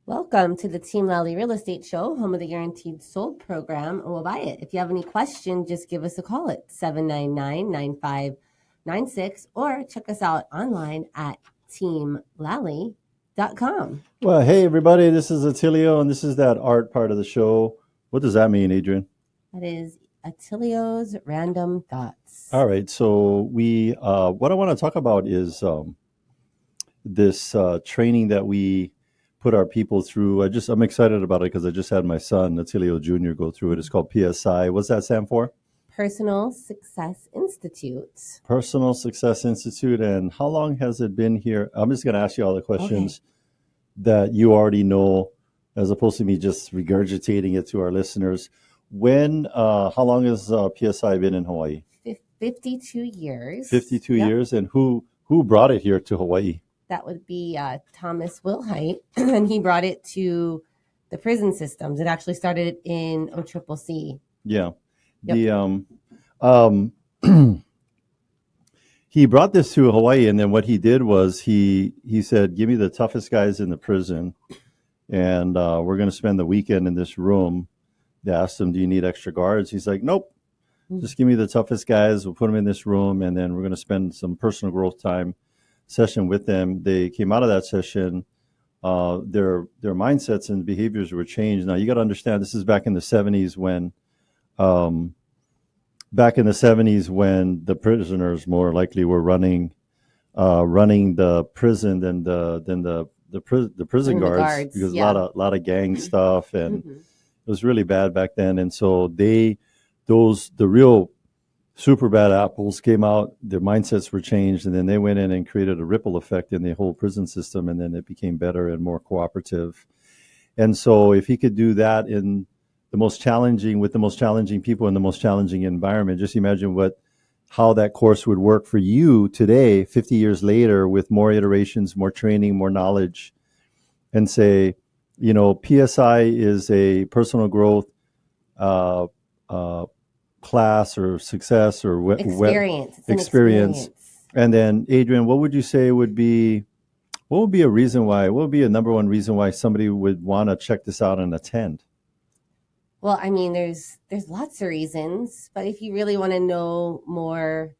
Welcome to the Team Lally Real Estate Show, home of the Guaranteed Sold program, and we'll buy it. If you have any questions, just give us a call at 799-9596 or check us out online at teamlally.com. Well, hey, everybody, this is Attilio, and this is that art part of the show. What does that mean, Adrienne? That is Attilio's Random Thoughts. All right, so what I want to talk about is this training that we put our people through. I'm excited about it because I just had my son, Attilio Jr., go through it. It's called PSI. What's that stand for? Personal Success Institute. Personal Success Institute. And how long has it been here? I'm just going to ask you all the questions that you already know, as opposed to me just regurgitating it to our listeners. How long has PSI been in Hawaii? 52 years. 52 years. And who brought it here to Hawaii? That would be Thomas Wilhite, and he brought it to the prison systems. It actually started in OCCC. Yeah. Yep. He brought this to Hawaii, and then what he did was he said, give me the toughest guys in the prison, and we're going to spend the weekend in this room. They asked him, do you need extra guards? He's like, nope. Just give me the toughest guys. We'll put them in this room, and then we're going to spend some personal growth time session with them. They came out of that session. Their mindsets and behaviors were changed. Now, you got to understand, this is back in the 70s when the prisoners more likely were running the prison than the prison guards, because a lot of gang stuff, and it was really bad back then. And so the real super bad apples came out, their mindsets were changed, and then they went in and created a ripple effect in the whole prison system, and then it became better and more cooperative. And so if he could do that with the most challenging people in the most challenging environment, just imagine how that course would work for you today, 50 years later, with more iterations, more training, more knowledge, and say, PSI is a personal growth class or success or experience. And then, Adrienne, what would you say would be a reason why? What would be a number one reason why somebody would want to check this out and attend? Well, I mean, there's lots of reasons, but if you really want to know more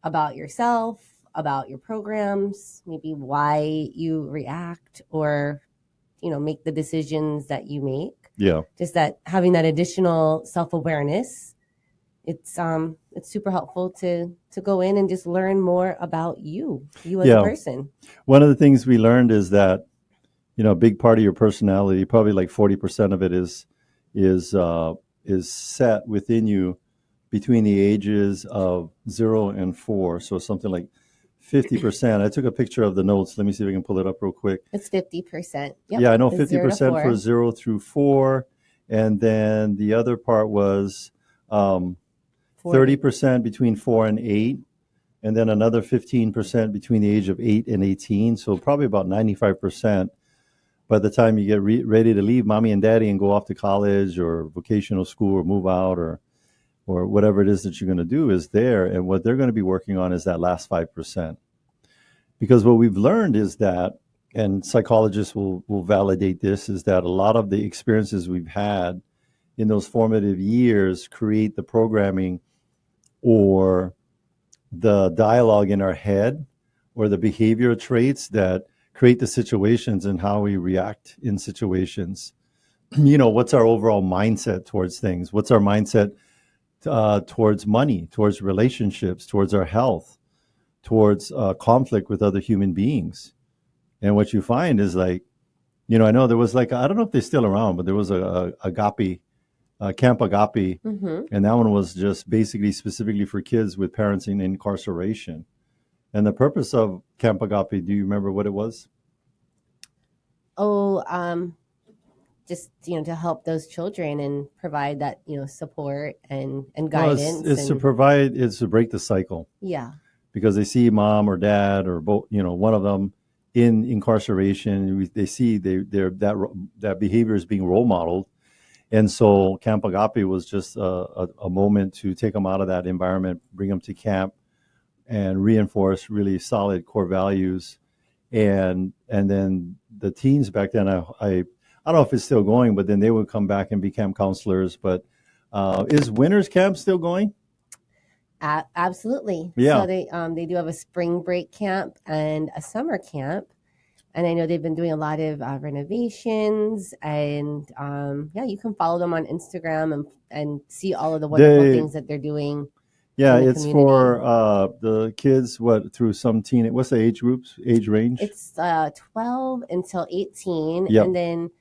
about yourself, about your programs, maybe why you react or, make the decisions that you make. Yeah. Just that having that additional self-awareness, it's super helpful to go in and just learn more about you as a person. One of the things we learned is that, a big part of your personality, probably like 40% of it is set within you between the ages of 0 and 4. So something like 50%. I took a picture of the notes. Let me see if I can pull it up real quick. It's 50%. Yep. Yeah, I know 50% for 0 through 4. And then the other part was 30% between 4 and 8. And then another 15% between the age of 8 and 18. So probably about 95%. By the time you get ready to leave mommy and daddy and go off to college or vocational school or move out or whatever it is that you're going to do is there. And what they're going to be working on is that last 5%. Because what we've learned is that, and psychologists will validate this, is that a lot of the experiences we've had in those formative years create the programming or the dialogue in our head or the behavioral traits that create the situations and how we react in situations. What's our overall mindset towards things? What's our mindset towards money, towards relationships, towards our health, towards conflict with other human beings? And what you find is I know there was I don't know if they're still around, but there was a Agape, Camp Agape, and that one was just basically specifically for kids with parents in incarceration. And the purpose of Camp Agape, do you remember what it was? Just, to help those children and provide that, support and guidance. It's to break the cycle. Yeah. Because they see mom or dad or both, one of them in incarceration. They see that behavior is being role modeled. And so Camp Agape was just a moment to take them out of that environment, bring them to camp, and reinforce really solid core values. And then the teens back then, I don't know if it's still going, but then they would come back and become counselors. But is Winners Camp still going? Absolutely. Yeah. So they do have a spring break camp and a summer camp. And I know they've been doing a lot of renovations, and yeah, you can follow them on Instagram and see all of the wonderful things that they're doing. Yeah, in the it's community. for the kids. Through some teen? What's the age range? It's 12 until 18, Yep. and then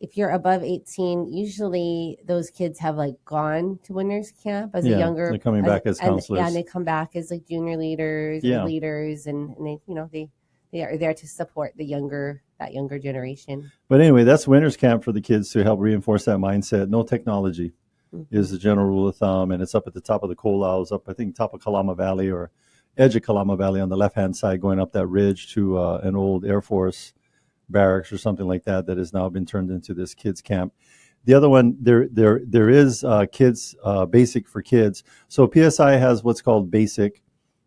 if you're above 18, usually those kids have like gone to Winners Camp as a younger. They're coming back as counselors. And they come back as like junior leaders or leaders, and they are there to support that younger generation. But anyway, that's Winners Camp for the kids to help reinforce that mindset. No technology is the general rule of thumb, and it's up at the top of the Colau, up I think top of Kalama Valley or edge of Kalama Valley on the left-hand side, going up that ridge to an old Air Force barracks or something like that has now been turned into this kids camp. The other one, there is kids basic for kids. So PSI has what's called basic,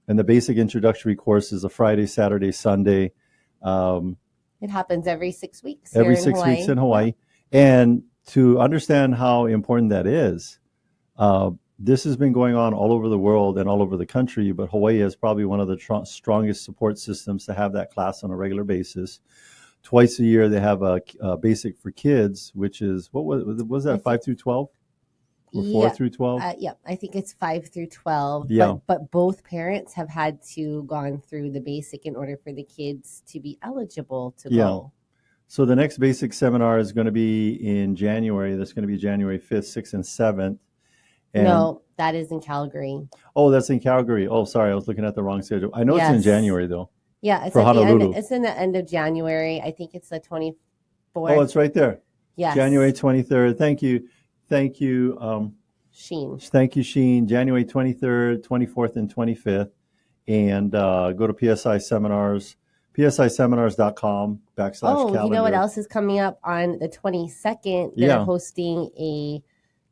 and the basic introductory course is a Friday, Saturday, Sunday. It happens every 6 weeks. Every 6 weeks in Hawaii. And to understand how important that is, this has been going on all over the world and all over the country, but Hawaii has probably one of the strongest support systems to have that class on a regular basis. Twice a year, they have a basic for kids, which is, what was that, 5 through 12? Or 4 through 12? Yeah, I think it's 5 through 12. Yeah. But both parents have had to gone through the basic in order for the kids to be eligible to go. So the next basic seminar is going to be in January. That's going to be January 5th, 6th, and 7th. And no, that is in Calgary. Oh, that's in Calgary. Oh, sorry, I was looking at the wrong schedule. I know it's in January, though. Yeah, it's for Honolulu. It's in the end of January. I think it's the 24th. Oh, it's right there. Yes. January 23rd. Thank you, Sheen. Thank you, Sheen. January 23rd, 24th, and 25th. And go to PSI Seminars, psiseminars.com/calendar. Oh, you know what else is coming up on the 22nd? They're hosting a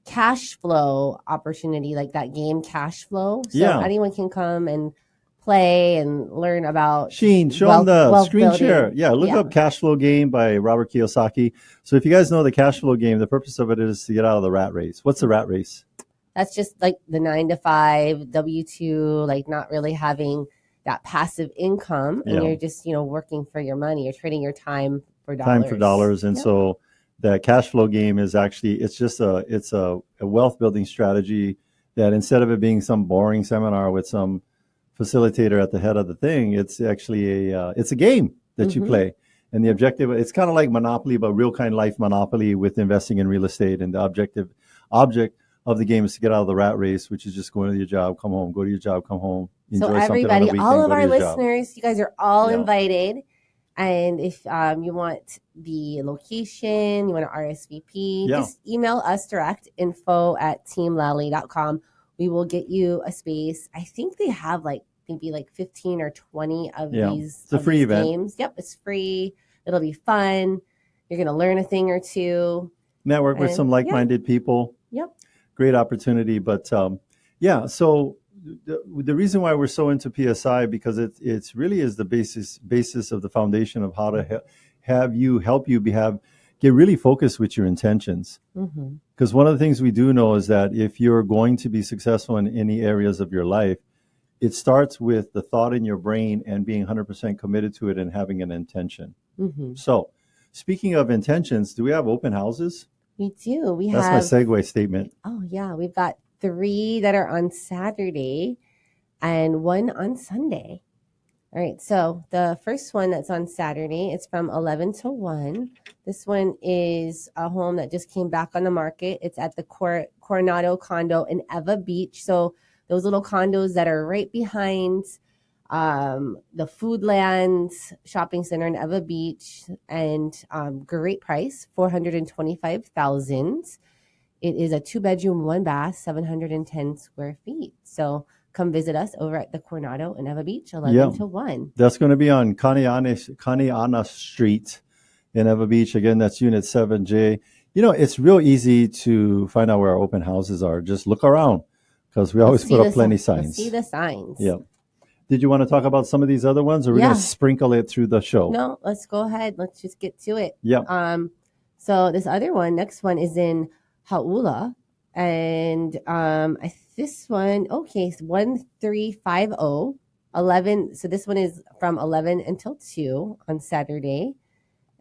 Cashflow opportunity, like that game Cashflow. So anyone can come and play and learn about. Sheen, show them the screen share. Yeah, look up Cashflow game by Robert Kiyosaki. So if you guys know the Cashflow game, the purpose of it is to get out of the rat race. What's the rat race? That's just like the 9-to-5 W-2, like not really having that passive income, and you're just working for your money. You're trading your time for dollars. And so the Cashflow game is actually it's a wealth building strategy that instead of it being some boring seminar with some facilitator at the head of the thing, it's actually it's a game that you play, and the objective, it's kind of like Monopoly, but real kind of life Monopoly with investing in real estate, and the object of the game is to get out of the rat race, which is just going to your job, come home, go to your job, come home, enjoy so everybody, weekend, all of our listeners, you guys are all invited, and if you want the location, you want to RSVP, just email us direct info@teamlally.com. We will get you a space. I think they have maybe 15 or 20 of these. It's a free event. Games. Yep, it's free. It'll be fun. You're going to learn a thing or two. Network with some like-minded people. Yep. Great opportunity. But so the reason why we're so into PSI, because it's really is the basis of the foundation of how to help you get really focused with your intentions. Because one of the things we do know is that if you're going to be successful in any areas of your life, it starts with the thought in your brain and being 100% committed to it and having an intention. So speaking of intentions, do we have open houses? We do. That's my segue statement. Oh, yeah. We've got 3 that are on Saturday and 1 on Sunday. All right, so the first one that's on Saturday, it's from 11 to 1. This one is a home that just came back on the market. It's at the Coronado condo in Eva Beach. So those little condos that are right behind the Foodland shopping center in Eva Beach, and great price, $425,000. It is a 2-bedroom, 1-bath, 710 square feet. So come visit us over at the Coronado in Eva Beach, 11 to 1. That's going to be on Kaniana Street in Eva Beach. Again, that's Unit 7J. It's real easy to find out where our open houses are. Just look around, because we always put up plenty signs. See the signs. Yeah. Did you want to talk about some of these other ones, or are we going to sprinkle it through the show? No, let's go ahead. Let's just get to it. Yeah. So this other one, next one is in Haula, and this one, okay, it's 1350 11. So this one is from 11 until 2 on Saturday.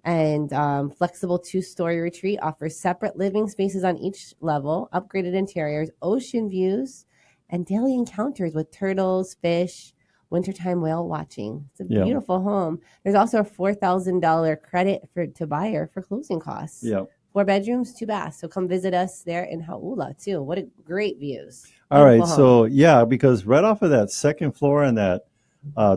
And flexible 2-story retreat offers separate living spaces on each level, upgraded interiors, ocean views, and daily encounters with turtles, fish, wintertime whale watching. It's a Yeah. beautiful home. There's also a $4,000 credit to buyer for closing costs. Yeah. 4 bedrooms, 2 baths. So come visit us there in Haula too. What a great views. All right. Beautiful home. So yeah, because right off of that second floor and that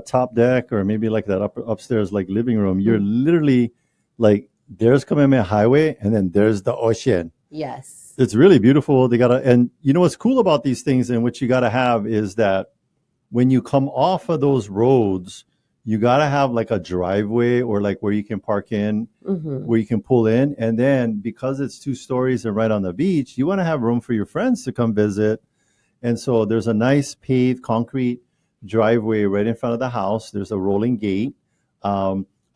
top deck, or maybe like that upstairs like living room, you're literally like, there's Kamehameha Highway, and then there's the ocean. Yes. It's really beautiful. And you know what's cool about these things, and what you got to have is that when you come off of those roads, you got to have like a driveway, or like where you can park in, where you can pull in. And then because it's 2 stories and right on the beach, you want to have room for your friends to come visit. And so there's a nice paved concrete driveway right in front of the house. There's a rolling gate.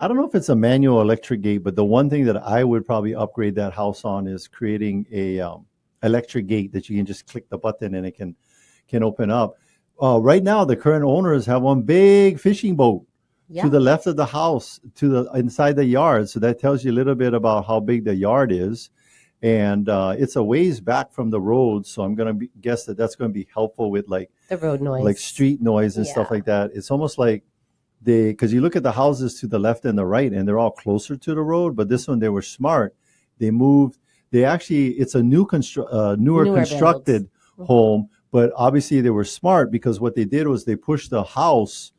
I don't know if it's a manual or electric gate, but the one thing that I would probably upgrade that house on is creating a electric gate that you can just click the button and it can open up. Right now, the current owners have one big fishing boat to the left of the house, to the inside the yard. So that tells you a little bit about how big the yard is. And it's a ways back from the road. So I'm going to guess that that's going to be helpful with like the road noise, like street noise and stuff like that. It's almost like because you look at the houses to the left and the right, and they're all closer to the road. But this one, they were smart. They moved. It's a newer constructed home, but obviously they were smart, because what they did was they pushed the house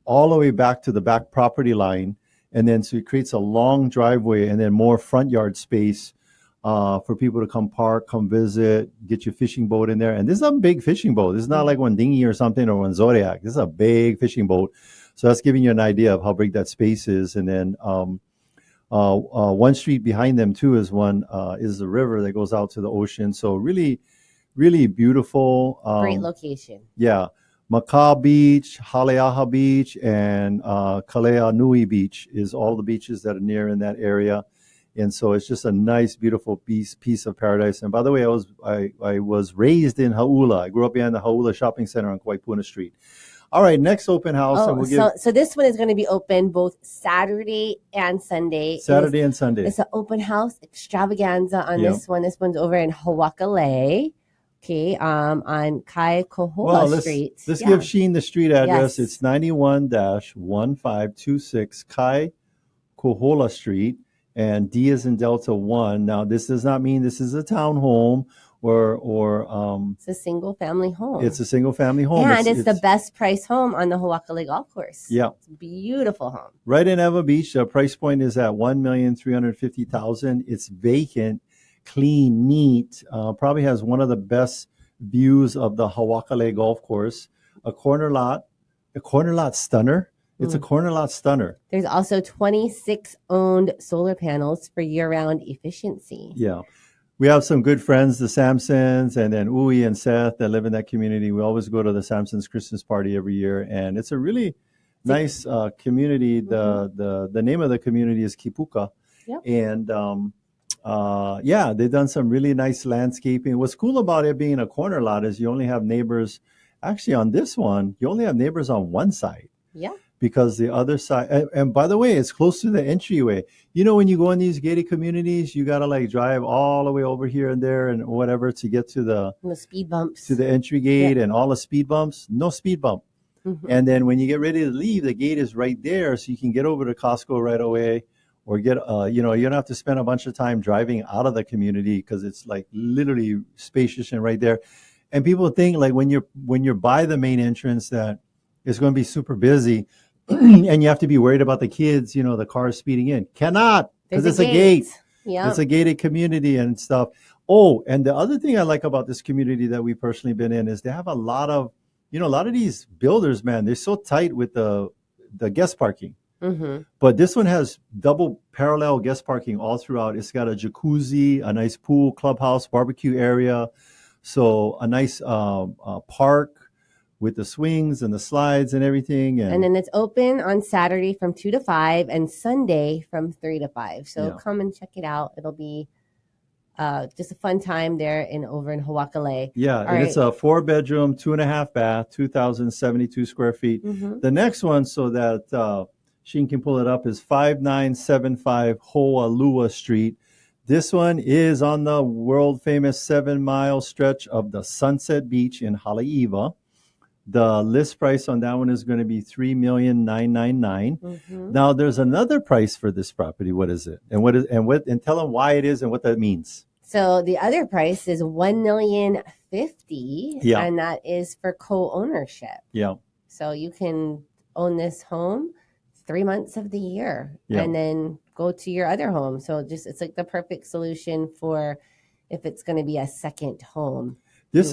all the way back to the back property line. And then so it creates a long driveway and then more front yard space for people to come park, come visit, get your fishing boat in there. And this is a big fishing boat. This is not like one dinghy or something, or one Zodiac. This is a big fishing boat. So that's giving you an idea of how big that space is. And then one street behind them too is the river that goes out to the ocean. So really, really beautiful. Great location. Yeah. Makau Beach, Haleaha Beach, and Kalea Nui Beach is all the beaches that are near in that area. And so it's just a nice, beautiful piece of paradise. And by the way, I was raised in Haula. I grew up behind the Haula Shopping Center on Kawaipuna Street. All right, next open house. So this one is going to be open both Saturday and Sunday. It's an open house extravaganza on this one. This one's over in Hawakale. Okay, on Kaikohola Street. Let's give Sheen the street address. It's 91-1526 Kaikohola Street, and D is in Delta 1. Now, this does not mean this is a townhome or it's a single family home. It's a single family home. And it's the best price home on the Hawakale Golf Course. Yeah. It's a beautiful home. Right in Eva Beach. The price point is at $1,350,000. It's vacant, clean, neat. Probably has one of the best views of the Hawakale Golf Course. A corner lot stunner. It's a corner lot stunner. There's also 26 owned solar panels for year-round efficiency. Yeah. We have some good friends, the Sampsons, and then Uwe and Seth that live in that community. We always go to the Sampsons Christmas party every year, and it's a really nice community. The name of the community is Kipuka. Yep. And they've done some really nice landscaping. What's cool about it being a corner lot is you only have neighbors. Actually, on this one, you only have neighbors on one side. Yeah. Because the other side, and by the way, it's close to the entryway. You know, when you go in these gated communities, you got to like drive all the way over here and there and whatever to get to the speed bumps, to the entry gate and all the speed bumps. No speed bump. And then when you get ready to leave, the gate is right there. So you can get over to Costco right away, or get, you don't have to spend a bunch of time driving out of the community, because it's like literally spacious and right there. And people think like when you're by the main entrance that it's going to be super busy. And you have to be worried about the kids, the cars speeding in. Cannot, because it's a gate. Yeah. It's a gated community and stuff. Oh, and the other thing I like about this community that we've personally been in is they have a lot of these builders, man, they're so tight with the guest parking. But this one has double parallel guest parking all throughout. It's got a jacuzzi, a nice pool, clubhouse, barbecue area. So a nice park with the swings and the slides and everything. And then it's open on Saturday from 2 to 5 and Sunday from 3 to 5. So come and check it out. It'll be just a fun time there over in Hawakale. Yeah, and it's a 4-bedroom, 2.5 bath, 2,072 square feet. The next one, so that Sheen can pull it up, is 5975 Hoalua Street. This one is on the world famous 7-mile stretch of the Sunset Beach in Haleiwa. The list price on that one is going to be $3,999,000. Now there's another price for this property. What is it? And tell them why it is and what that means. So the other price is $1,050,000, and that is for co-ownership. Yeah. So you can own this home 3 months of the year and then go to your other home. So it's like the perfect solution for if it's going to be a second home. This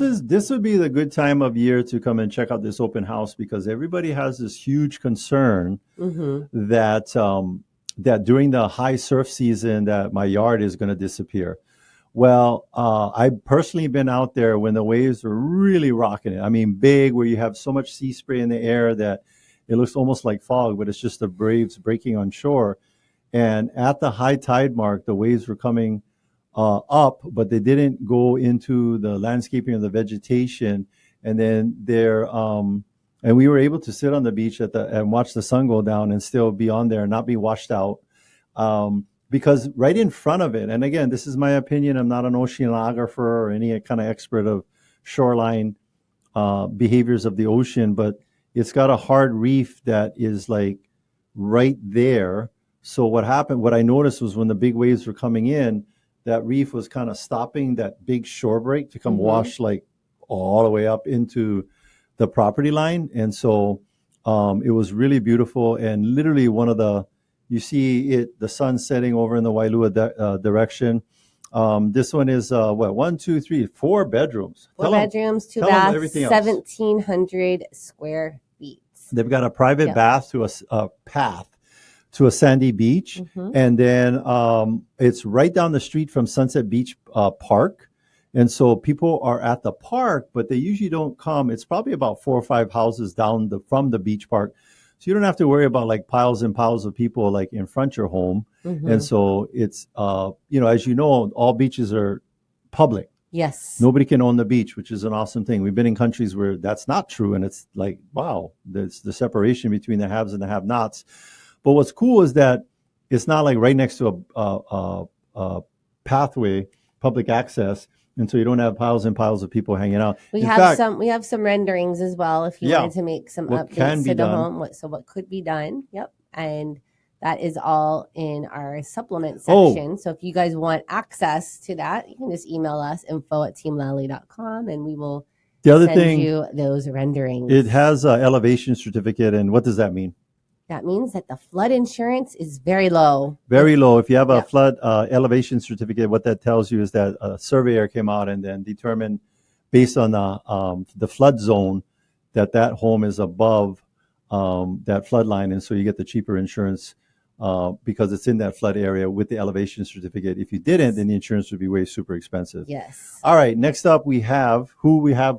would be the good time of year to come and check out this open house, because everybody has this huge concern that during the high surf season that my yard is going to disappear. Well, I've personally been out there when the waves are really rocking it. I mean, big, where you have so much sea spray in the air that it looks almost like fog, but it's just the waves breaking on shore. And at the high tide mark, the waves were coming up, but they didn't go into the landscaping of the vegetation. And then and we were able to sit on the beach and watch the sun go down and still be on there and not be washed out. Because right in front of it, and again, this is my opinion, I'm not an oceanographer or any kind of expert of shoreline behaviors of the ocean, but it's got a hard reef that is like right there. So what I noticed was when the big waves were coming in, that reef was kind of stopping that big shore break to come wash like all the way up into the property line. And so it was really beautiful. And literally you see the sun setting over in the Wailua direction. This one is 4 bedrooms. 4 bedrooms, 2 baths, 1,700 square feet. They've got a private bath to a path to a sandy beach. And then it's right down the street from Sunset Beach Park. And so people are at the park, but they usually don't come. It's probably about 4 or 5 houses down from the beach park. So you don't have to worry about like piles and piles of people like in front of your home. And so it's, as you know, all beaches are public. Yes. Nobody can own the beach, which is an awesome thing. We've been in countries where that's not true. And it's like, wow, there's the separation between the haves and the have-nots. But what's cool is that it's not like right next to a pathway, public access, and so you don't have piles and piles of people hanging out. We have some renderings as well if you wanted to make some updates to the home. What could be done? Yep, and that is all in our supplement section. So if you guys want access to that, you can just email us info@teamlally.com, and we will send you those renderings. It has an elevation certificate, and what does that mean? That means that the flood insurance is very low. Very low. If you have a flood elevation certificate, what that tells you is that a surveyor came out and then determined, based on the flood zone, that home is above that flood line, and so you get the cheaper insurance because it's in that flood area with the elevation certificate. If you didn't, then the insurance would be way super expensive. Yes. All right. Next up, we have who we have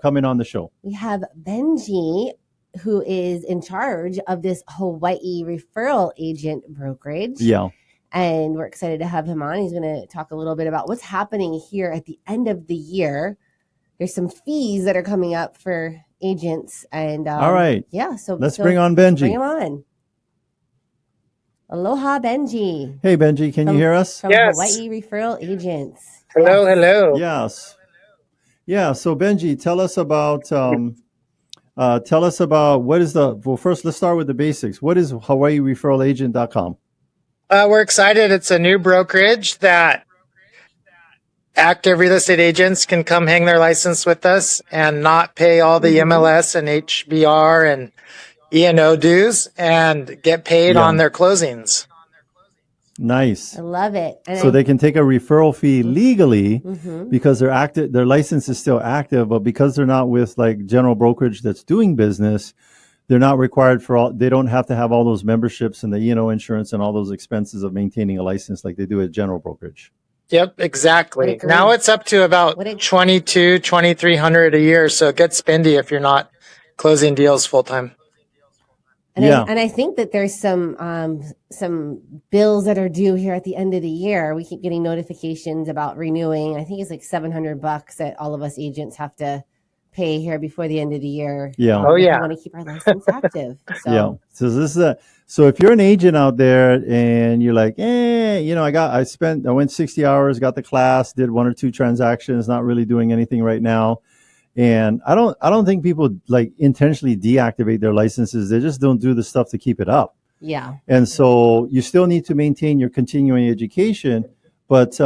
coming on the show. We have Benji, who is in charge of this Hawaii referral agent brokerage. Yeah. And we're excited to have him on. He's going to talk a little bit about what's happening here at the end of the year. There's some fees that are coming up for agents. And all right. Yeah. So let's bring on Benji. Bring him on. Aloha, Benji. Hey, Benji. Can you hear us? From Hawaii Referral Agents. Hello, hello. Yes. Yeah. So Benji, tell us about what is first, let's start with the basics. What is HawaiiReferralAgent.com? We're excited. It's a new brokerage that active real estate agents can come hang their license with us and not pay all the MLS and HBR and E&O dues and get paid on their closings. Nice. I love it. And so they can take a referral fee legally because they're active. Their license is still active, but because they're not with like general brokerage that's doing business, they're not required they don't have to have all those memberships and the E&O insurance and all those expenses of maintaining a license like they do at general brokerage. Yep, exactly. agree. Now it's up to about Would ag- 2,300 a year. So it gets spendy if you're not closing deals full time. And I think that there's some bills that are due here at the end of the year. We keep getting notifications about renewing. I think it's like $700 that all of us agents have to pay here before the end of the year. Yeah. Oh, If yeah. we want to keep our license active. So Yeah. So this is so if you're an agent out there and you're like, I went 60 hours, got the class, did 1 or 2 transactions, not really doing anything right now. And I don't think people like intentionally deactivate their licenses. They just don't do the stuff to keep it up. yeah. And so you still need to maintain your continuing education. But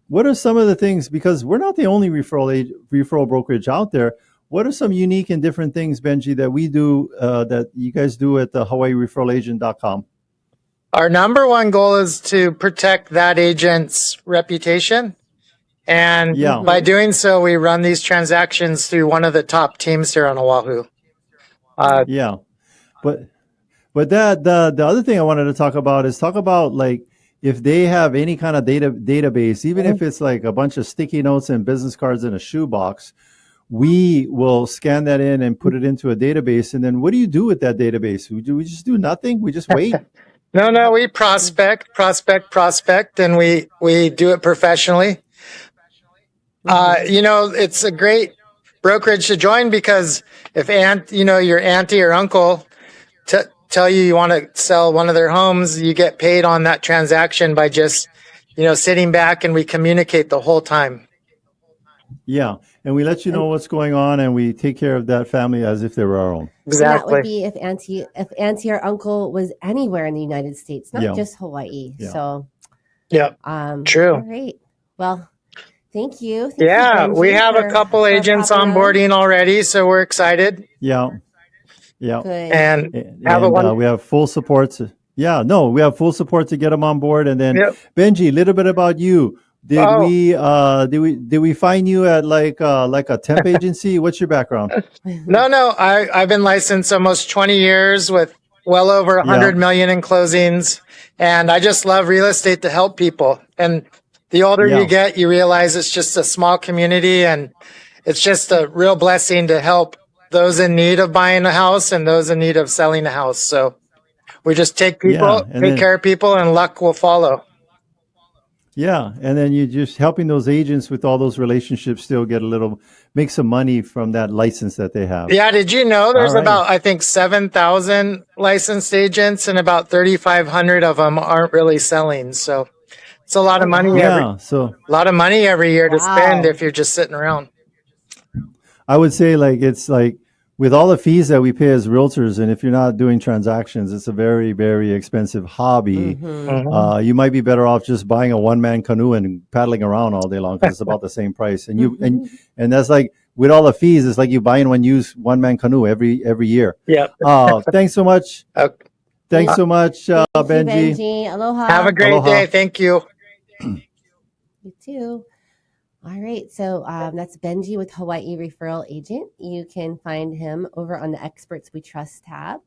what are some of the things, because we're not the only referral brokerage out there, what are some unique and different things, Benji, that we do, that you guys do at the HawaiiReferralAgent.com? Our number one goal is to protect that agent's reputation. And by doing so, we run these transactions through one of the top teams here on Oahu. Yeah. But that the other thing I wanted to talk about like if they have any kind of database, even if it's like a bunch of sticky notes and business cards in a shoebox, we will scan that in and put it into a database. And then what do you do with that database? We just do nothing? We just wait? No, we prospect, and we do it professionally. It's a great brokerage to join because if your auntie or uncle tell you want to sell one of their homes, you get paid on that transaction by just, sitting back, and we communicate the whole time. Yeah. And we let you know what's going on, and we take care of that family as if they were our own. Exactly. And that would be if auntie or uncle was anywhere in the United States, not just Hawaii. Yeah. So True. All right. Well, thank you. Thank Yeah, you, Benji, we have a couple agents onboarding already, so we're excited. Yeah. Yeah. Good. And we have full support. We have full support to get them on board. And then Benji, a little bit about you. Did we find you at like a temp agency? What's your background? No. I've been licensed almost 20 years with well over 100 million in closings. And I just love real estate to help people. And the older you get, you realize it's just a small community, and it's just a real blessing to help those in need of buying a house and those in need of selling a house. So we just take care of people, and luck will follow. Yeah. And then you just helping those agents with all those relationships still make some money from that license that they have. Yeah. Did you know there's about, I think, 7,000 licensed agents, and about 3,500 of them aren't really selling. So it's a lot of money. A lot of money every year to spend if you're just sitting around. I would say it's like with all the fees that we pay as realtors, and if you're not doing transactions, it's a very, very expensive hobby. You might be better off just buying a one-man canoe and paddling around all day long, because it's about the same price. And and that's like with all the fees, it's like you buying one used one-man canoe every year. Yeah. Thanks so much. Thanks so much, Thank you, Benji. Benji. Aloha. Have a great day. Thank you. You too. All right. So that's Benji with Hawaii Referral Agent. You can find him over on the Experts We Trust tab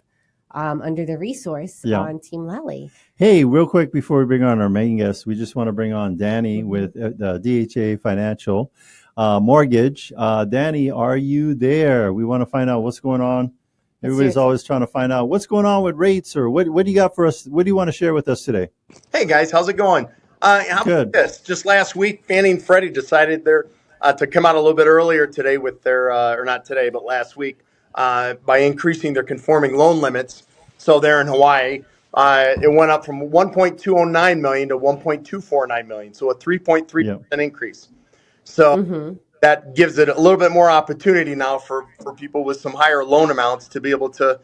under the resource on Team Lally. Hey, real quick before we bring on our main guest, we just want to bring on Danny with the DHA Financial Mortgage. Danny, are you there? We want to find out what's going on. Everybody's always trying to find out what's going on with rates, or what do you got for us? What do you want to share with us today? Hey guys, how's it going? How about this? Just last week, Fannie and Freddie decided to come out a little bit earlier today with their, or not today, but last week, by increasing their conforming loan limits. So there in Hawaii, it went up from 1.209 million to 1.249 million. So a 3.3% increase. So that gives it a little bit more opportunity now for people with some higher loan amounts to be able to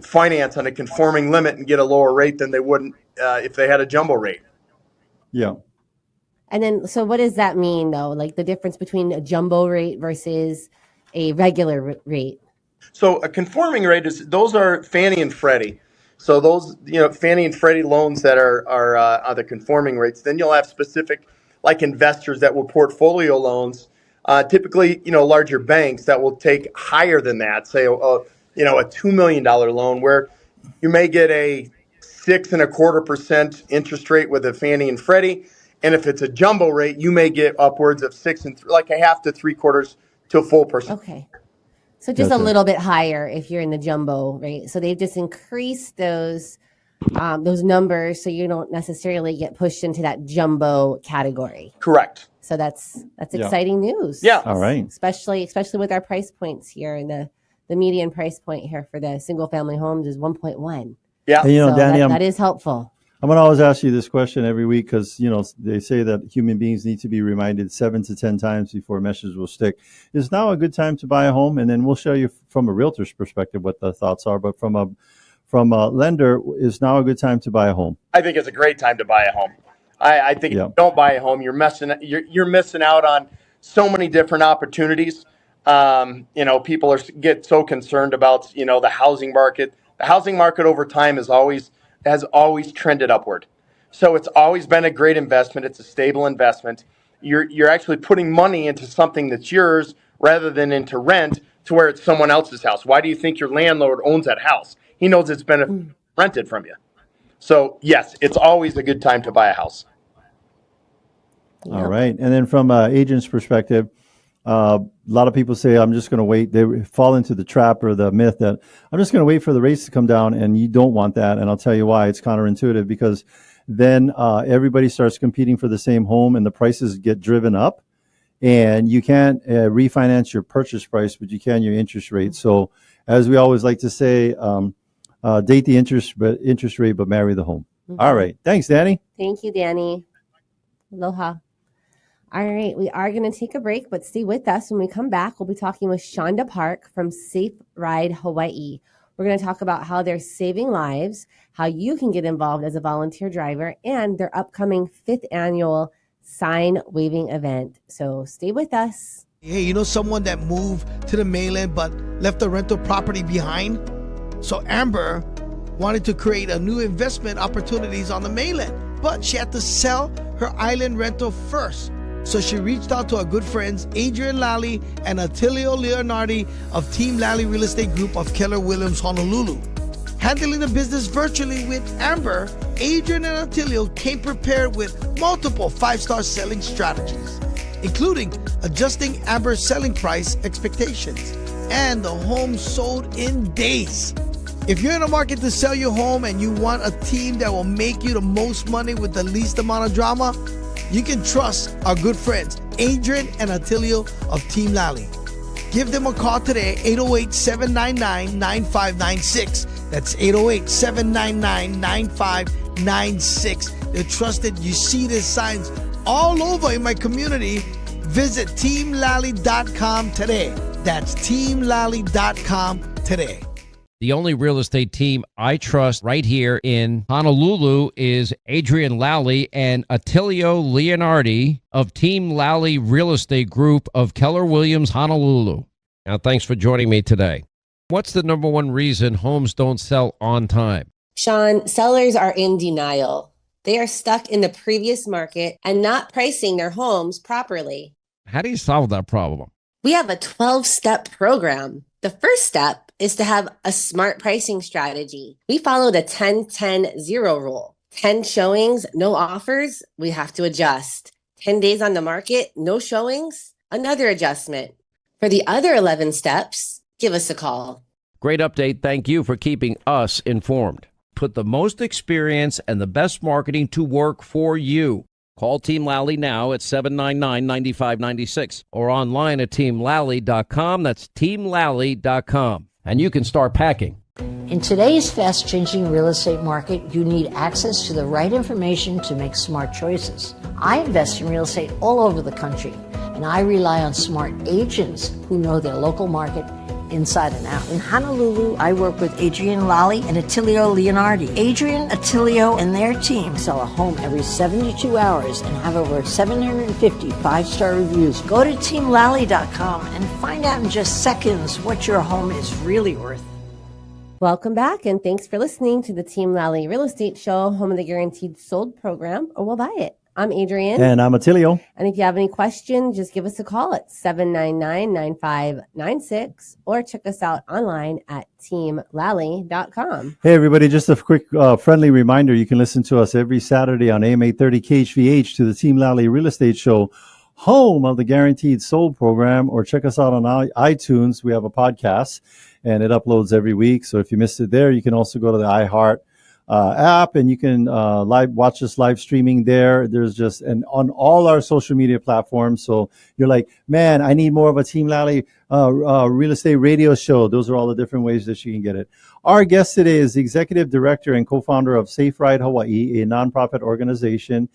finance on a conforming limit and get a lower rate than they wouldn't if they had a jumbo rate. Yeah. And then, so what does that mean, though? Like the difference between a jumbo rate versus a regular rate? So a conforming rate those are Fannie and Freddie. So those, Fannie and Freddie loans that are the conforming rates. Then you'll have specific, like investors that will portfolio loans. Typically, larger banks that will take higher than that. Say, a $2 million loan where you may get a 6.25% interest rate with a Fannie and Freddie, And if it's a jumbo rate, you may get upwards of 6 and like a half to 3/4 to a full percent. Okay. So just a little bit higher if you're in the jumbo rate. So they've just increased those numbers so you don't necessarily get pushed into that jumbo category. Correct. So that's exciting news. Yeah. All right. Especially with our price points here, and the median price point here for the single family homes is 1.1. Yeah. And, so Danny, that is helpful. I'm going to always ask you this question every week because, they say that human beings need to be reminded 7 to 10 times before a message will stick. Is now a good time to buy a home? And then we'll show you from a realtor's perspective what the thoughts are. But from a lender, is now a good time to buy a home? I think it's a great time to buy a home. I think if you don't buy a home, you're missing out on so many different opportunities. People get so concerned about, the housing market. The housing market over time has always trended upward. So it's always been a great investment. It's a stable investment. You're actually putting money into something that's yours rather than into rent to where it's someone else's house. Why do you think your landlord owns that house? He knows it's been rented from you. So yes, it's always a good time to buy a house. Yeah. All right. And then from an agent's perspective, a lot of people say, I'm just going to wait. They fall into the trap or the myth that I'm just going to wait for the rates to come down, and you don't want that. And I'll tell you why. It's counterintuitive, because then everybody starts competing for the same home and the prices get driven up, and you can't refinance your purchase price, but you can your interest rate. So as we always like to say, date the interest rate, but marry the home. Mm-hmm. All right. Thanks, Danny. Thank you, Danny. Aloha. All right, we are going to take a break, but stay with us. When we come back, we'll be talking with Chanda Park from SafeRide Hawaii. We're going to talk about how they're saving lives, how you can get involved as a volunteer driver, and their upcoming 5th annual sign waving event. So stay with us. Hey, someone that moved to the mainland but left the rental property behind? So Amber wanted to create a new investment opportunities on the mainland, but she had to sell her island rental first. So she reached out to our good friends, Adrienne, Lally, and Attilio Leonardi of Team Lally Real Estate Group of Keller Williams, Honolulu. Handling the business virtually with Amber, Adrienne and Attilio came prepared with multiple 5-star selling strategies, including adjusting Amber's selling price expectations, and the home sold in days. If you're in the market to sell your home and you want a team that will make you the most money with the least amount of drama, you can trust our good friends, Adrienne and Attilio of Team Lally. Give them a call today, 808-799-9596. That's 808-799-9596. They're trusted. You see their signs all over in my community. Visit teamlally.com today. That's teamlally.com today. The only real estate team I trust right here in Honolulu is Adrienne Lally and Attilio Leonardi of Team Lally Real Estate Group of Keller Williams, Honolulu. Now, thanks for joining me today. What's the number one reason homes don't sell on time? Sean, sellers are in denial. They are stuck in the previous market and not pricing their homes properly. How do you solve that problem? We have a 12-step program. The first step is to have a smart pricing strategy. We follow the 10-10-0 rule. 10 showings, no offers, we have to adjust. 10 days on the market, no showings, another adjustment. For the other 11 steps, give us a call. Great update. Thank you for keeping us informed. Put the most experience and the best marketing to work for you. Call Team Lally now at 799-9596 or online at teamlally.com. That's teamlally.com. And you can start packing. In today's fast-changing real estate market, you need access to the right information to make smart choices. I invest in real estate all over the country, and I rely on smart agents who know their local market inside and out. In Honolulu, I work with Adrienne Lally and Attilio Leonardi. Adrienne, Attilio, and their team sell a home every 72 hours and have over 750 5-star reviews. Go to teamlally.com and find out in just seconds what your home is really worth. Welcome back, and thanks for listening to the Team Lally Real Estate Show, home of the Guaranteed Sold program, or we'll buy it. I'm Adrienne. And I'm Attilio. And if you have any questions, just give us a call at 799-9596 or check us out online at teamlally.com. Hey, everybody, just a quick friendly reminder. You can listen to us every Saturday on AM 830 KHVH to the Team Lally Real Estate Show, home of the Guaranteed Sold program, or check us out on iTunes. We have a podcast, and it uploads every week. So if you missed it there, you can also go to the iHeart app, and you can watch us live streaming there. There's just, and on all our social media platforms. So you're like, man, I need more of a Team Lally real estate radio show. Those are all the different ways that you can get it. Our guest today is the executive director and co-founder of SafeRide Hawaii, a nonprofit organization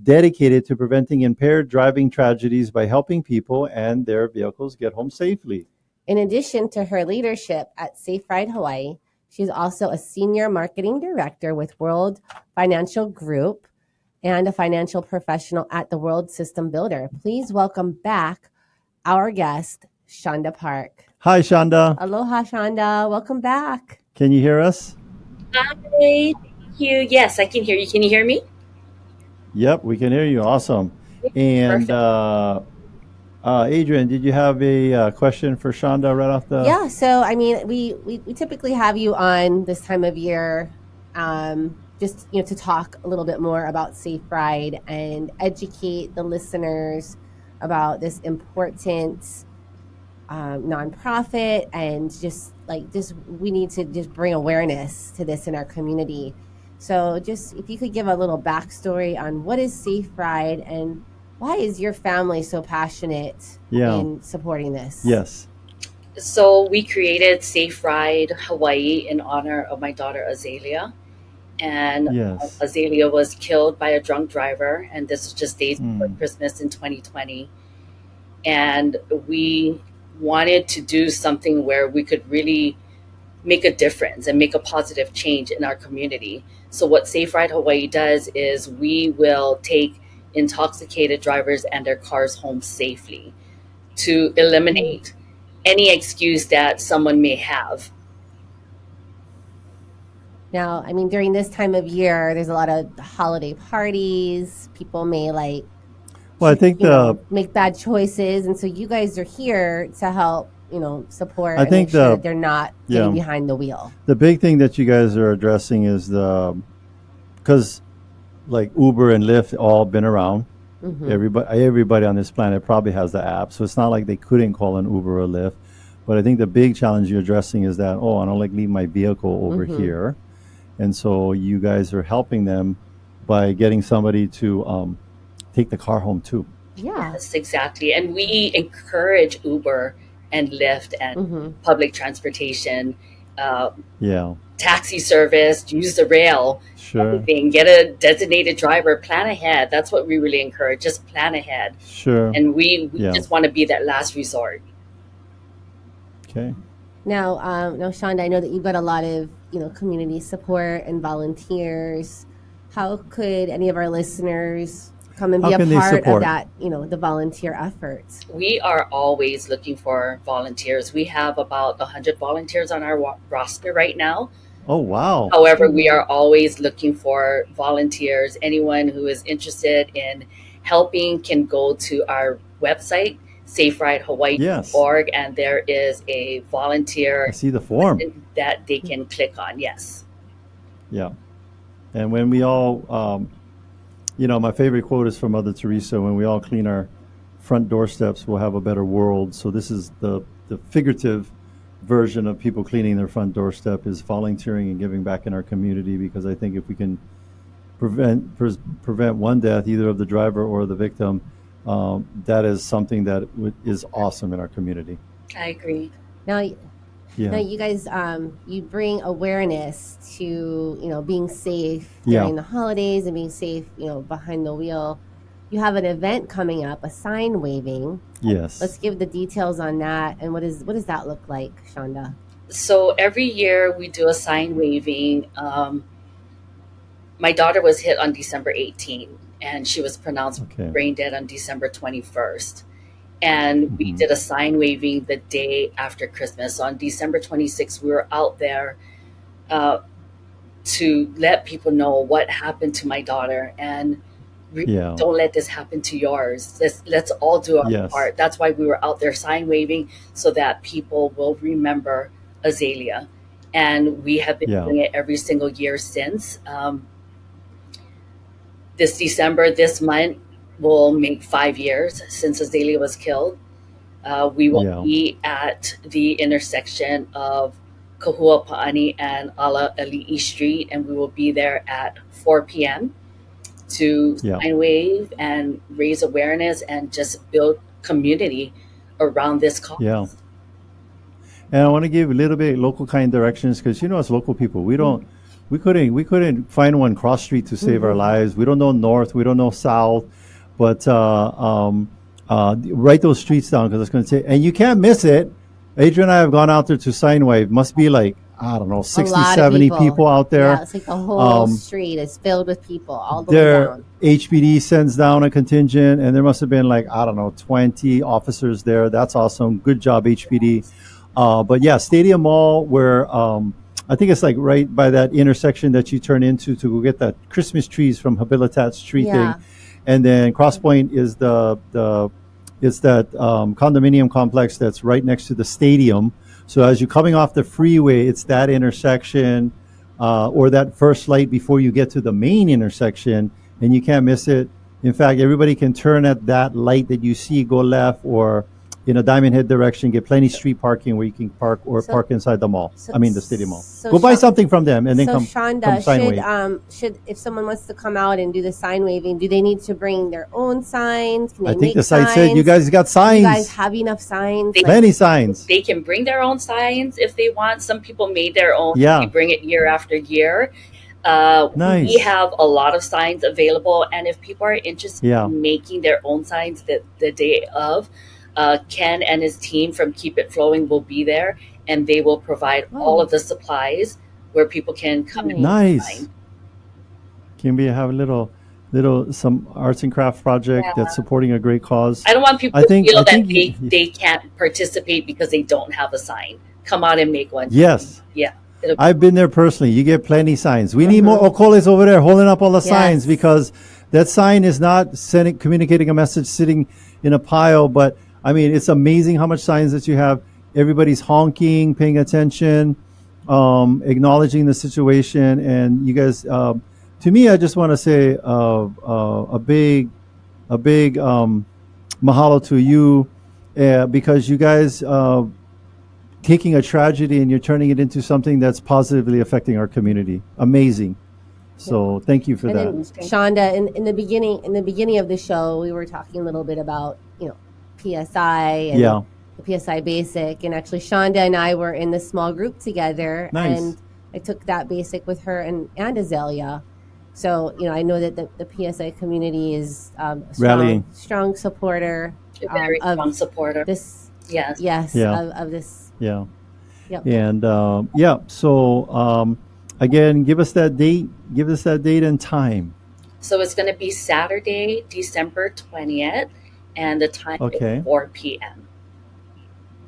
dedicated to preventing impaired driving tragedies by helping people and their vehicles get home safely. In addition to her leadership at SafeRide Hawaii, she's also a senior marketing director with World Financial Group and a financial professional at the World System Builder. Please welcome back our guest, Chanda Park. Hi, Chanda. Aloha, Chanda. Welcome back. Can you hear us? Hi, thank you. Yes, I can hear you. Can you hear me? Yep, we can hear you. Awesome. And Adrienne, did you have a question for Chanda right off the? Yeah. So, I mean, we typically have you on this time of year, just to talk a little bit more about SafeRide and educate the listeners about this important nonprofit, and we need to just bring awareness to this in our community. So just if you could give a little backstory on what is SafeRide and why is your family so passionate in supporting this? Yes. So we created SafeRide Hawaii in honor of my daughter Azalia. And Azalia was killed by a drunk driver. And this was just days before Christmas in 2020. And we wanted to do something where we could really make a difference and make a positive change in our community. So what SafeRide Hawaii does is we will take intoxicated drivers and their cars home safely to eliminate any excuse that someone may have. Now, I mean, during this time of year, there's a lot of holiday parties. People may I think make bad choices. And so you guys are here to help, support. I think sure they're not getting behind the wheel. The big thing that you guys are addressing is because like Uber and Lyft all been around. Mm-hmm. Everybody on this planet probably has the app. So it's not like they couldn't call an Uber or Lyft. But I think the big challenge you're addressing is that, I don't leave my vehicle over here. And so you guys are helping them by getting somebody to take the car home too. Yeah. Yes, exactly. And we encourage Uber and Lyft and public transportation, taxi service, use the rail, everything. Get a designated driver, plan ahead. That's what we really encourage. Just plan ahead. Sure. And we just want to be that last resort. Okay. Now, Chanda, I know that you've got a lot of, community support and volunteers. How could any of our listeners come and be a part of that, the volunteer efforts? We are always looking for volunteers. We have about 100 volunteers on our roster right now. Oh, wow. However, we are always looking for volunteers. Anyone who is interested in helping can go to our website, SafeRideHawaii.org, and there is a volunteer. I see the form that they can click on. Yes. Yeah. And when we all, my favorite quote is from Mother Teresa: when we all clean our front doorsteps, we'll have a better world. So this is the figurative version of people cleaning their front doorstep, is volunteering and giving back in our community, because I think if we can prevent one death, either of the driver or the victim, that is something that is awesome in our community. I agree. Now you guys, you bring awareness to, being safe during the holidays and being safe, behind the wheel. You have an event coming up, a sign waving. Yes. Let's give the details on that. And what does that look like, Chanda? So every year we do a sign waving. My daughter was hit on December 18th, and she was pronounced brain dead on December 21st. And we did a sign waving the day after Christmas. So on December 26th, we were out there to let people know what happened to my daughter. And Yeah. Don't let this happen to yours. Let's all do our Yes. part. That's why we were out there sign waving, so that people will remember Azalia. And we have been Yeah. doing it every single year since. This December, this month, will make 5 years since Azalia was killed. We will Yeah. be at the intersection of Kahua Pa'ani and Ala Ali'i Street, and we will be there at 4 p.m. to Yeah. sign wave and raise awareness and just build community around this cause. Yeah. And I want to give a little bit local kind directions, because as local people, we couldn't find one cross street to save our lives. We don't know north, we don't know south, but write those streets down, because it's going to say, and you can't miss it. Adrienne and I have gone out there to sign wave. Must be like, I don't know, 60, lot of 70 people out there. Yeah, it's like the whole street is filled with people all the way Their down. HPD sends down a contingent, and there must have been like, I don't know, 20 officers there. That's awesome. Good job, HPD. But yeah, Stadium Mall, where I think it's like right by that intersection that you turn into to go get that Christmas trees from Habilitat's tree Yeah. thing. And then Cross Point is it's that condominium complex that's right next to the stadium. So as you're coming off the freeway, it's that intersection or that first light before you get to the main intersection, and you can't miss it. In fact, everybody can turn at that light that you see, go left, or in a Diamond Head direction, get plenty street parking where you can park or park inside the mall. The stadium mall. so Go buy Sha- something from them and then come Chanda, sign should wave. should if someone wants to come out and do the sign waving, do they need to bring their own signs? Can they I think make the site said you signs? guys got Do you guys signs. have enough signs? Plenty signs. They can bring their own signs if they want. Some people made their own. Yeah. We bring it year after year. Nice. We have a lot of signs available, and if people are interested Yeah. in making their own signs the day of, Ken and his team from Keep It Flowing will be there, and they will provide all of the supplies where people can come and Nice. sign. Can we have a little some arts and craft project that's supporting a great cause? I don't want people I to think- feel I that think- they can't participate because they don't have a sign. Come out and make one. Yes. Yeah. It'll- I've been there personally. You get plenty signs. We need more Okoles over there holding up all the signs, because that sign is not communicating a message sitting in a pile. But I mean, it's amazing how much signs that you have. Everybody's honking, paying attention, acknowledging the situation. And you guys, to me, I just want to say a big mahalo to you, because you guys taking a tragedy and you're turning it into something that's positively affecting our community. Amazing. So thank you for And that. then Chanda, in the beginning of the show, we were talking a little bit about PSI and Yeah. the PSI basic, and actually Chanda and I were in this small group together, Nice. and I took that basic with her and Azalia. So I know that the PSI community is Rallying. strong supporter A very of strong supporter. this. Yes. Yes, Yeah. of this. Yeah. Yep. And so again, give us that date. Give us that date and time. So it's going to be Saturday, December 20th, and the time Okay. is 4 p.m.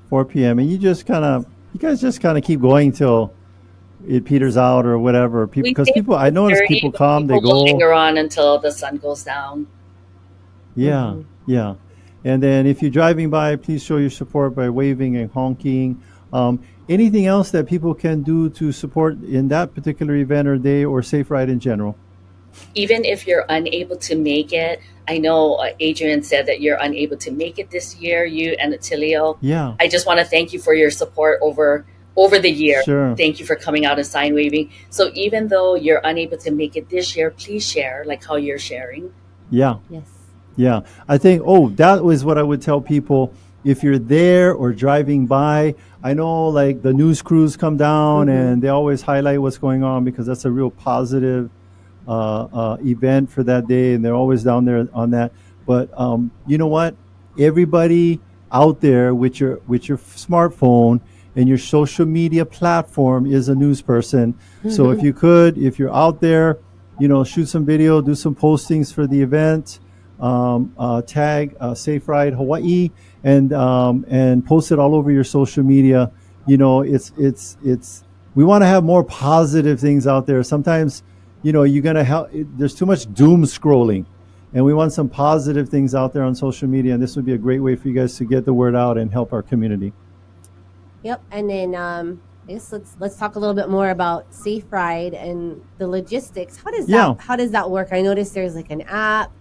4 p.m. And you guys just kind of keep going till it peters out or whatever. Because I notice people come, they will go. linger on until the sun goes down. Yeah, yeah. And then if you're driving by, please show your support by waving and honking. Anything else that people can do to support in that particular event or day, or SafeRide in general? Even if you're unable to make it, I know Adrienne said that you're unable to make it this year, you and Attilio. Yeah. I just want to thank you for your support over the year. Sure. Thank you for coming out and sign waving. So even though you're unable to make it this year, please share like how you're sharing. Yeah. Yes. Yeah. I think, that was what I would tell people. If you're there or driving by, I know like the news crews come down and they always highlight what's going on, because that's a real positive event for that day, and they're always down there on that. But you know what? Everybody out there with your smartphone and your social media platform is a news person. So if you're out there, shoot some video, do some postings for the event, tag SafeRide Hawaii, and post it all over your social media. It's we want to have more positive things out there. Sometimes, you're gonna there's too much doom scrolling. And we want some positive things out there on social media. And this would be a great way for you guys to get the word out and help our community. Yep. And then I guess let's talk a little bit more about SafeRide and the logistics. How does that work? I noticed there's like an app.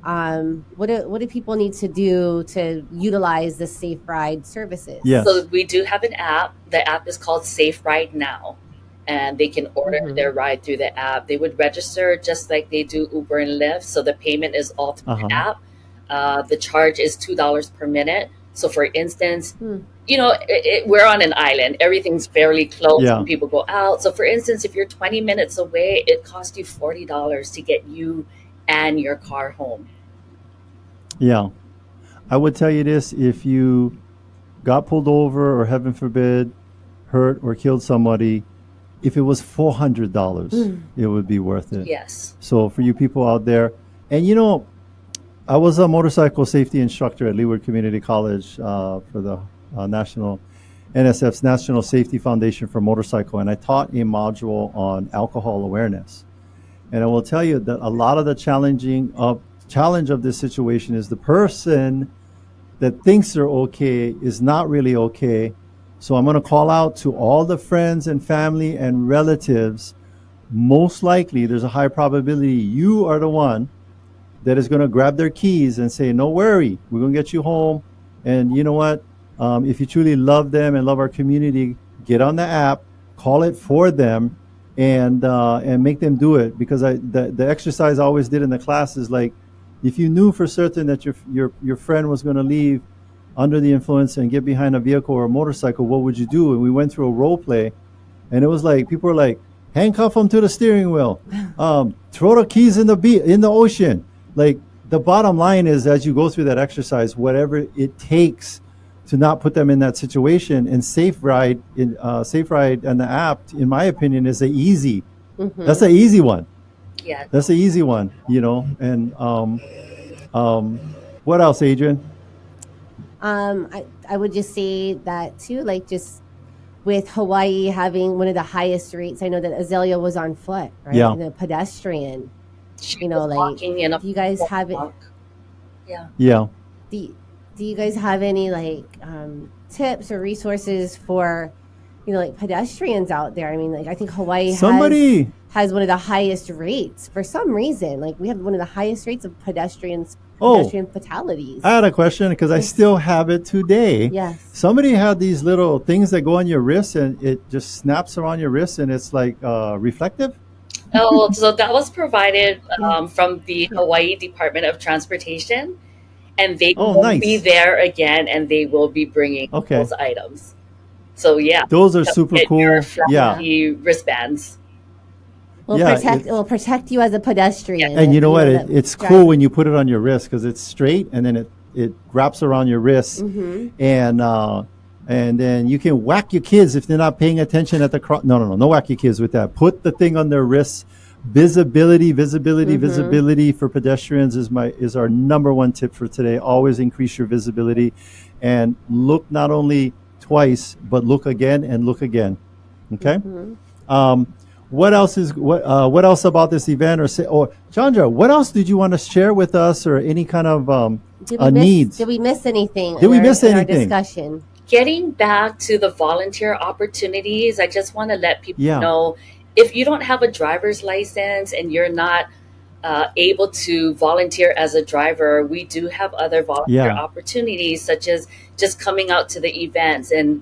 What do people need to do to utilize the SafeRide services? Yes. So we do have an app. The app is called SafeRide Now, and they can order their ride through the app. They would register just like they do Uber and Lyft. So the payment is all through the app. The charge is $2 per minute. So for instance, we're on an island. Everything's fairly close when people go out. So for instance, if you're 20 minutes away, it costs you $40 to get you and your car home. Yeah. I would tell you this, if you got pulled over or heaven forbid, hurt or killed somebody, if it was $400, it would be worth it. Yes. So for you people out there, and I was a motorcycle safety instructor at Leeward Community College for the NSF's National Safety Foundation for Motorcycle, and I taught a module on alcohol awareness. And I will tell you that a lot of the challenge of this situation is the person that thinks they're okay is not really okay. So I'm going to call out to all the friends and family and relatives. Most likely, there's a high probability you are the one that is going to grab their keys and say, no worry, we're going to get you home. And you know what? If you truly love them and love our community, get on the app, call it for them, and make them do it. Because the exercise I always did in the class is like, if you knew for certain that your friend was going to leave under the influence and get behind a vehicle or a motorcycle, what would you do? And we went through a role play, and it was like, people were like, handcuff them to the steering wheel, throw the keys in the ocean. Like, the bottom line is, as you go through that exercise, whatever it takes to not put them in that situation. And SafeRide and the app, in my opinion, is that's an easy one. Yeah, that's an easy one. And what else, Adrienne? I would just say that too, like, just with Hawaii having one of the highest rates. I know that Azalia was on foot, right? Yeah. And a pedestrian. She was walking in a do you guys have it? Yeah. Do you guys have any tips or resources for pedestrians out there? I mean, I think Hawaii has one of the highest rates for some reason. Like, we have one of the highest rates of pedestrian fatalities. I had a question because I still have it today. Yes. Somebody had these little things that go on your wrist, and it just snaps around your wrist, and it's like reflective. Oh, so that was provided from the Hawaii Department of Transportation, and they will be there again, and they will be bringing those items. So those are super cool. Your wristbands. It will protect you as a pedestrian. And you know what? It's cool when you put it on your wrist because it's straight, and then it wraps around your wrist, and then you can whack your kids if they're not paying attention at the cross. No whack your kids with that. Put the thing on their wrists. Visibility for pedestrians is our number one tip for today. Always increase your visibility, and look not only twice, but look again and look again. Okay. What else about this event, or Chandra? What else did you want to share with us, or any kind of needs? Did we miss anything? Did we miss anything? In our discussion? Getting back to the volunteer opportunities, I just want to let people know, if you don't have a driver's license and you're not able to volunteer as a driver, we do have other volunteer opportunities, such as just coming out to the events and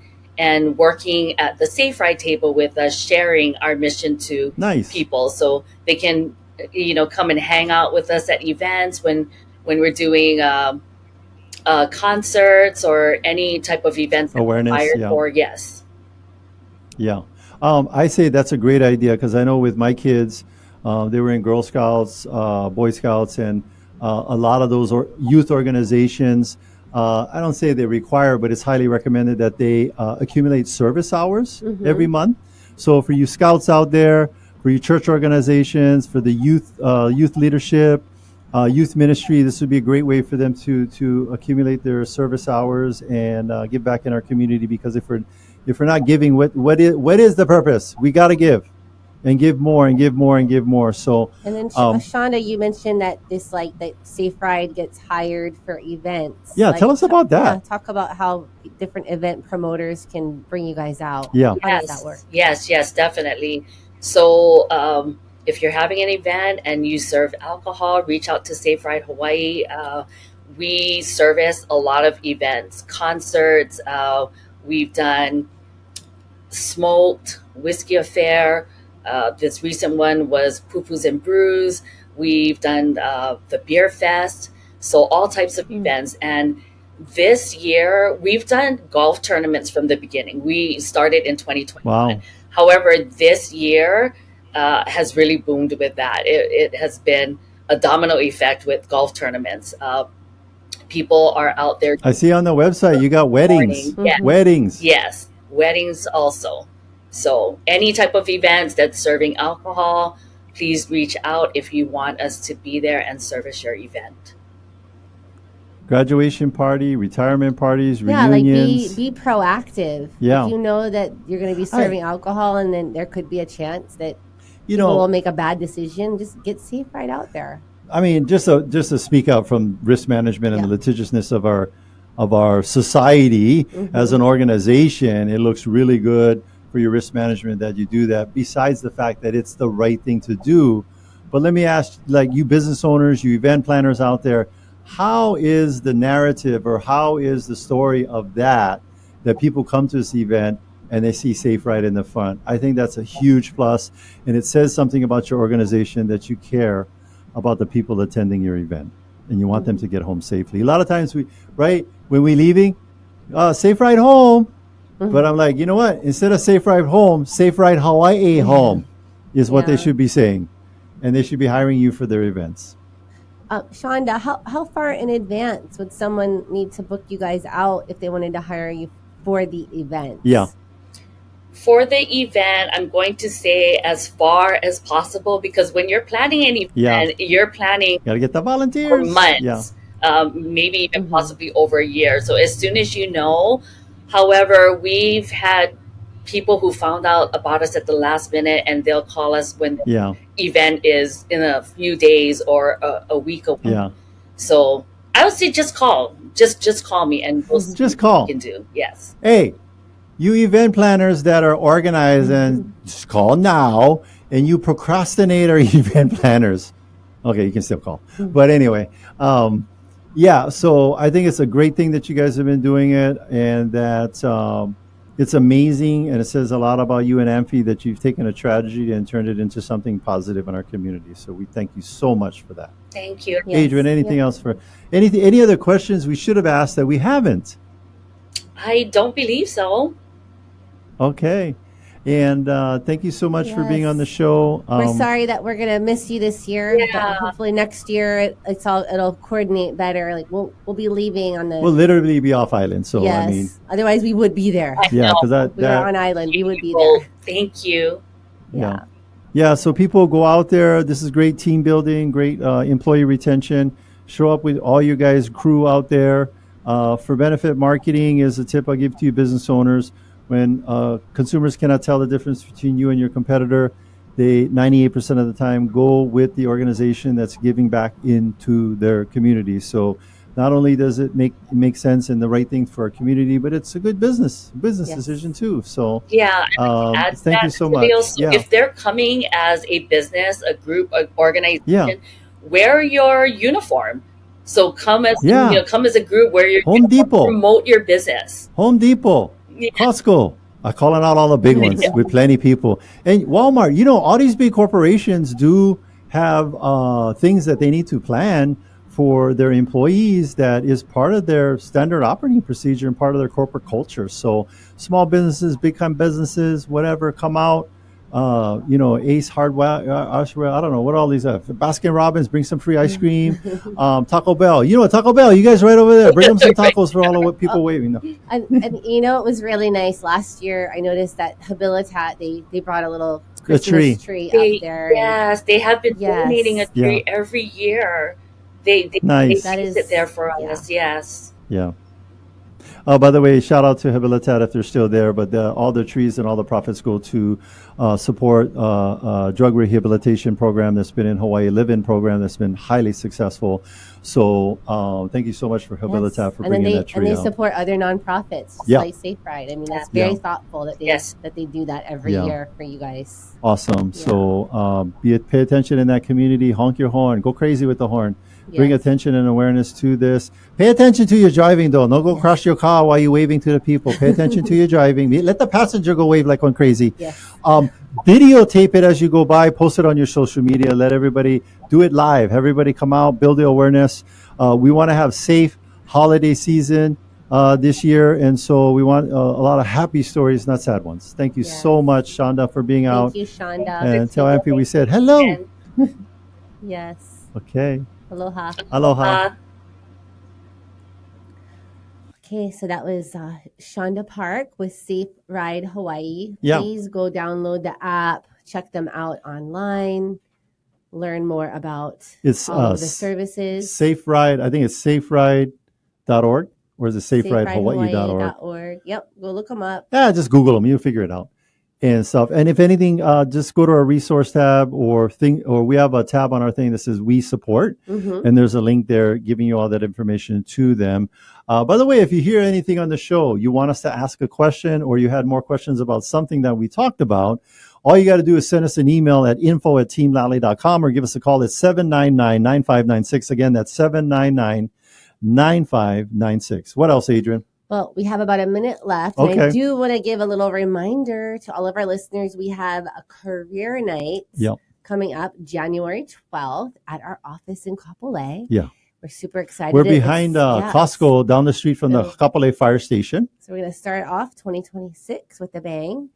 working at the SafeRide table with us, sharing our mission to people, so they can come and hang out with us at events when we're doing concerts or any type of events awareness for. I say that's a great idea, because I know with my kids, they were in Girl Scouts, Boy Scouts, and a lot of those youth organizations, I don't say they require, but it's highly recommended that they accumulate service hours every month. So for you scouts out there, for your church organizations, for the youth leadership, youth ministry, this would be a great way for them to accumulate their service hours and give back in our community. Because if we're not giving, what is the purpose? We got to give. and give more and give more and give more. So, and then Chanda, you mentioned that this that SafeRide gets hired for events. Yeah, tell us about that. Yeah, talk about how different event promoters can bring you guys out. Yeah. How does that work? Yes, definitely. So if you're having an event and you serve alcohol, reach out to SafeRide Hawaii. We service a lot of events, concerts. We've done smoked whiskey affair. This recent one was Poo-Poos and Brews. We've done the beer fest. So all types of events. And this year we've done golf tournaments from the beginning. We started in 2021. Wow. However, this year has really boomed with that. It has been a domino effect with golf tournaments. People are out there. I see on the website you got weddings. Yes. Weddings. Yes, weddings also. So any type of events that's serving alcohol, please reach out if you want us to be there and service your event. Graduation party, retirement parties, Yeah, reunions. be proactive. Yeah. If you know that you're going to be serving alcohol, and then there could be a chance that people will make a bad decision, just get SafeRide out there. I mean, just to speak out from risk management and the litigiousness of our society as an organization, it looks really good for your risk management that you do that. Besides the fact that it's the right thing to do, but let me ask, you business owners, you event planners out there, how is the narrative or how is the story of that people come to this event and they see SafeRide in the front? I think that's a huge plus, and it says something about your organization that you care about the people attending your event and you want them to get home safely. A lot of times when we're leaving, SafeRide home. But I'm like, you know what? Instead of SafeRide home, SafeRide Hawaii home is what they should be saying. And they should be hiring you for their events. Chanda, how far in advance would someone need to book you guys out if they wanted to hire you for the event? Yeah. For the event, I'm going to say as far as possible, because when you're planning an event, you're planning Gotta get the volunteers for months, maybe even possibly over a year. So as soon as you know. However, we've had people who found out about us at the last minute, and they'll call us when the event is in a few days or a week away. Yeah. So I would say just call. Just call me and we'll see just call. what we can do. Yes. Hey, you event planners that are organized and just call now, and you procrastinator event planners. Okay, you can still call. But anyway, so I think it's a great thing that you guys have been doing it, and that it's amazing, and it says a lot about you and Amphi that you've taken a tragedy and turned it into something positive in our community. So we thank you so much for that. Thank you. Adrienne, anything else any other questions we should have asked that we haven't? I don't believe so. Okay. And thank you so much for being on the show. We're sorry that we're gonna miss you this year. But hopefully next year it'll coordinate better. We'll be leaving on the. We'll literally be off island. So I mean, otherwise we would be there. Yeah, because we were on island. We would be there. Thank you. Yeah. So people go out there. This is great team building, great employee retention. Show up with all you guys crew out there. For benefit marketing is a tip I give to you business owners. When consumers cannot tell the difference between you and your competitor, they 98% of the time go with the organization that's giving back into their community. So not only does it make sense and the right thing for our community, but it's a good business decision too. So thank you so much. So if they're coming as a business, a group, an organization, wear your uniform. So come as come as a group where you're Home Depot, promote your business. Home Depot. Costco. I'm calling out all the big ones with plenty of people. And Walmart, all these big corporations do have things that they need to plan for their employees that is part of their standard operating procedure and part of their corporate culture. So small businesses, big time businesses, whatever, come out. Ace Hardware, I don't know what all these are. Baskin Robbins, bring some free ice cream. Taco Bell, Taco Bell, you guys right over there, bring them some tacos for all the people waiting. And it was really nice. Last year, I noticed that Habitat, they brought a little Christmas tree up there. Yes, they have been donating a tree every year. They nice. That is it there for us. Yes. Yeah. By the way, shout out to Habilitat if they're still there, but all the trees and all the profits go to support drug rehabilitation program that's been in Hawaii, live-in program that's been highly successful. So thank you so much for Habilitat for bringing that tree and they out. support other nonprofits, just Yeah. like SafeRide. I mean, that's very thoughtful that they do that every year for you guys. Awesome. So pay attention in that community. Honk your horn. Go crazy with the horn. Bring attention and awareness to this. Pay attention to your driving, though. Don't go crash your car while you're waving to the people. Pay attention to your driving. Let the passenger go wave like one crazy. Videotape it as you go by. Post it on your social media. Let everybody do it live. Everybody come out, build the awareness. We want to have safe holiday season this year, and so we want a lot of happy stories, not sad ones. Thank you so much, Chanda, for being out. Thank you, Chanda. And tell Ampy we said hello. Yes. Okay. Aloha. Aloha. Okay, so that was Chanda Park with SafeRide Hawaii. Yeah. Please go download the app, check them out online, learn more about all of the services. SafeRide, I think it's SafeRide.org, or is it SafeRideHawaii.org? Yep, go look them up. Yeah, just Google them. You'll figure it out and stuff. And if anything, just go to our resource tab or we have a tab on our thing that says We Support, and there's a link there giving you all that information to them. By the way, if you hear anything on the show, you want us to ask a question, or you had more questions about something that we talked about, all you got to do is send us an email at info@teamlally.com or give us a call at 799-9596. Again, that's 799-9596. What else, Adrienne? Well, we have about a minute left. Okay. And I do want to give a little reminder to all of our listeners. We have a career night coming up January 12th at our office in Kapolei. Yeah. We're super excited. We're behind Costco down the street from the Kapolei Fire Station. So we're going to start off 2026 with a bang.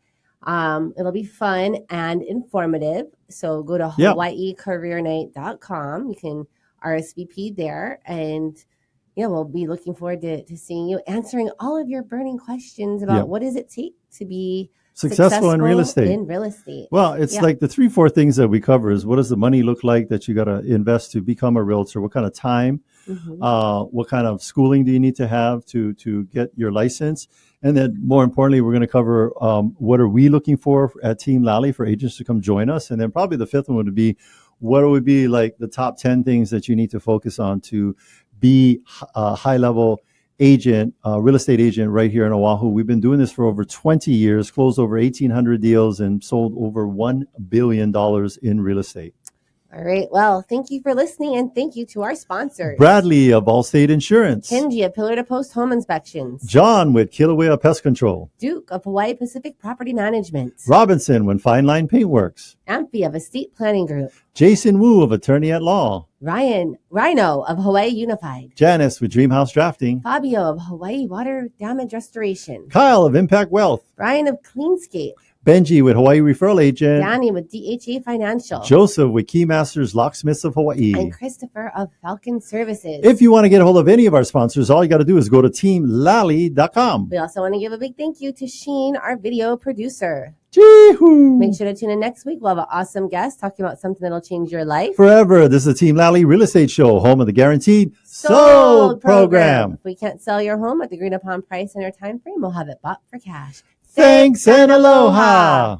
It'll be fun and informative. So go to hawaiicareernight.com. You can RSVP there, and we'll be looking forward to seeing you, answering all of your burning questions about what does it take to be successful in real estate. Well, it's like the 3-4 things that we cover is, what does the money look like that you got to invest to become a realtor? What kind of time? What kind of schooling do you need to have to get your license? And then more importantly, we're going to cover what are we looking for at Team Lally for agents to come join us? And then probably the fifth one would be, what would be like the top 10 things that you need to focus on to be a high-level agent, real estate agent right here in Oahu. We've been doing this for over 20 years, closed over 1,800 deals, and sold over $1 billion in real estate. All right. Well, thank you for listening, and thank you to our sponsors. Bradley of Allstate Insurance. Kenji of Pillar to Post Home Inspections. John with Kilauea Pest Control. Duke of Hawaii Pacific Property Management. Robinson with Fine Line Paintworks. Amphy of Estate Planning Group. Jason Wu of Attorney at Law. Rhino of Hawaii Unified. Janice with Dreamhouse Drafting. Fabio of Hawaii Water Damage Restoration. Kyle of Impact Wealth. Brian of Cleanscape. Benji with Hawaii Referral Agent. Danny with DHA Financial. Joseph with Keymasters Locksmiths of Hawaii. And Christopher of Falcon Services. If you want to get a hold of any of our sponsors, all you got to do is go to teamlally.com. We also want to give a big thank you to Sheen, our video producer. Chee-hoo. Make sure to tune in next week. We'll have an awesome guest talking about something that'll change your life. Forever. This is the Team Lally Real Estate Show, home of the Guaranteed Sold program. If we can't sell your home at the agreed upon price in our time frame, we'll have it bought for cash. Thanks and aloha.